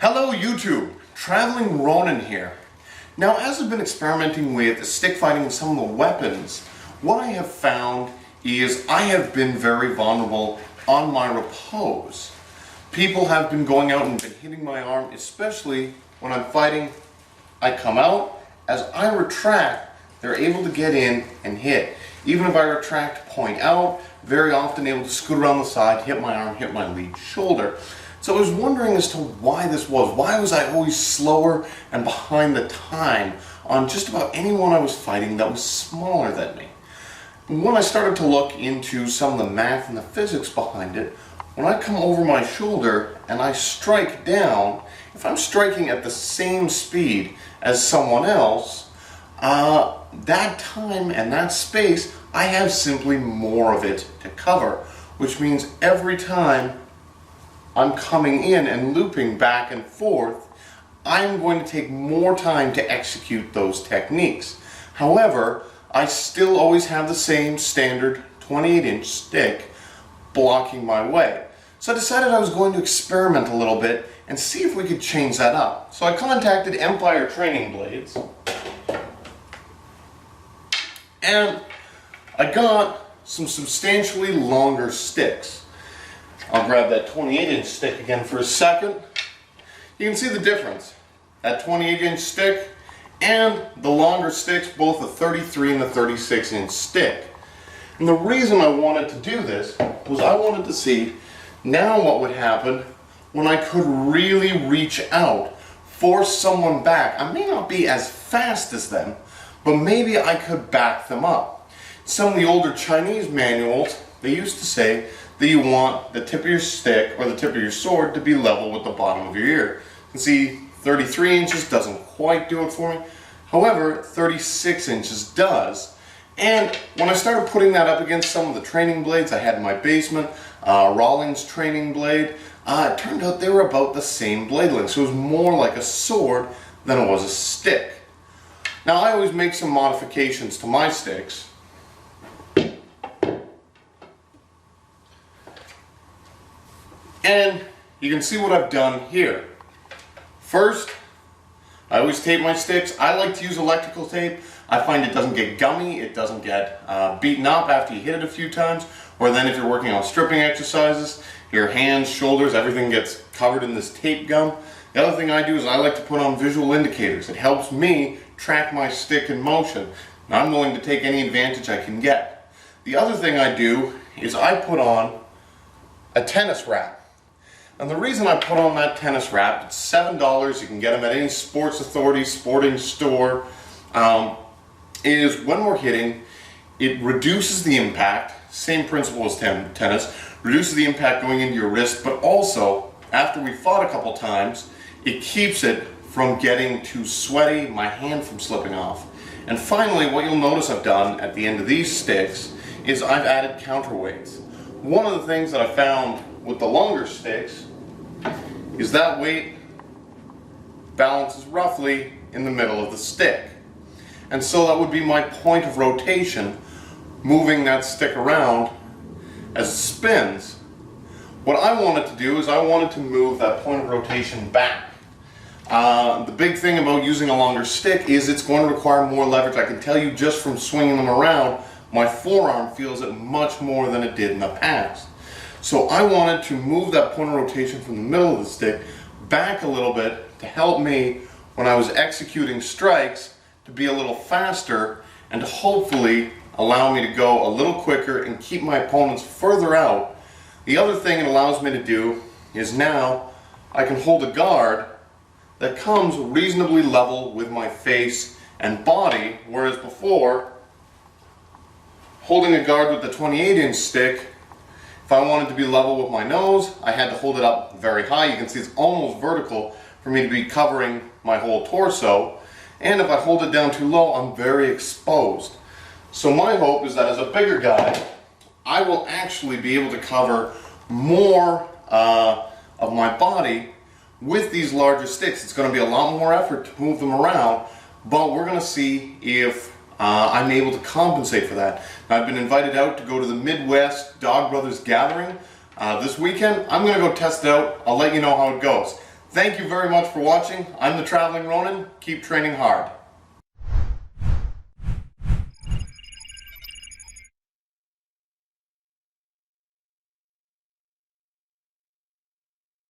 Hello YouTube, Traveling Ronin here. Now as I've been experimenting with stick fighting and some of the weapons, what I have found is I have been very vulnerable on my repose. People have been going out and been hitting my arm, especially when I'm fighting. I come out, as I retract, they're able to get in and hit. Even if I retract, point out, very often able to scoot around the side, hit my arm, hit my lead shoulder. So I was wondering as to why this was. Why was I always slower and behind the time on just about anyone I was fighting that was smaller than me? When I started to look into some of the math and the physics behind it, when I come over my shoulder and I strike down, if I'm striking at the same speed as someone else, that time and that space, I have simply more of it to cover, which means every time I'm coming in and looping back and forth, I'm going to take more time to execute those techniques. However, I still always have the same standard 28-inch stick blocking my way. So I decided I was going to experiment a little bit and see if we could change that up. So I contacted Empire Training Blades and I got some substantially longer sticks. I'll grab that 28-inch stick again for a second. You can see the difference. That 28-inch stick and the longer sticks, both the 33 and the 36-inch stick. And the reason I wanted to do this was I wanted to see now what would happen when I could really reach out, force someone back. I may not be as fast as them, but maybe I could back them up. Some of the older Chinese manuals, they used to say that you want the tip of your stick or the tip of your sword to be level with the bottom of your ear. You can see 33 inches doesn't quite do it for me. However, 36 inches does. And when I started putting that up against some of the training blades I had in my basement, Rollins training blade, it turned out they were about the same blade length. So it was more like a sword than it was a stick. Now I always make some modifications to my sticks. And you can see what I've done here. First, I always tape my sticks. I like to use electrical tape. I find it doesn't get gummy, it doesn't get beaten up after you hit it a few times, or then if you're working on stripping exercises, your hands, shoulders, everything gets covered in this tape gum. The other thing I do is I like to put on visual indicators. It helps me track my stick in motion. And I'm willing to take any advantage I can get. The other thing I do is I put on a tennis wrap. And the reason I put on that tennis wrap, it's $7, you can get them at any Sports Authority, sporting store, is when we're hitting, it reduces the impact, same principle as tennis, reduces the impact going into your wrist, but also, after we fought a couple times, it keeps it from getting too sweaty, my hand from slipping off. And finally, what you'll notice I've done at the end of these sticks is I've added counterweights. One of the things that I found with the longer sticks is that weight balances roughly in the middle of the stick. And so that would be my point of rotation, moving that stick around as it spins. What I wanted to do is I wanted to move that point of rotation back. The big thing about using a longer stick is it's going to require more leverage. I can tell you just from swinging them around, my forearm feels it much more than it did in the past. So I wanted to move that point of rotation from the middle of the stick back a little bit to help me when I was executing strikes to be a little faster and to hopefully allow me to go a little quicker and keep my opponents further out. The other thing it allows me to do is now I can hold a guard that comes reasonably level with my face and body, whereas before, holding a guard with the 28-inch stick, if I wanted to be level with my nose, I had to hold it up very high. You can see it's almost vertical for me to be covering my whole torso. And if I hold it down too low, I'm very exposed. So my hope is that as a bigger guy, I will actually be able to cover more of my body with these larger sticks. It's going to be a lot more effort to move them around, but we're going to see if I'm able to compensate for that. Now, I've been invited out to go to the Midwest Dog Brothers Gathering this weekend. I'm going to go test it out. I'll let you know how it goes. Thank you very much for watching. I'm the Traveling Ronin. Keep training hard.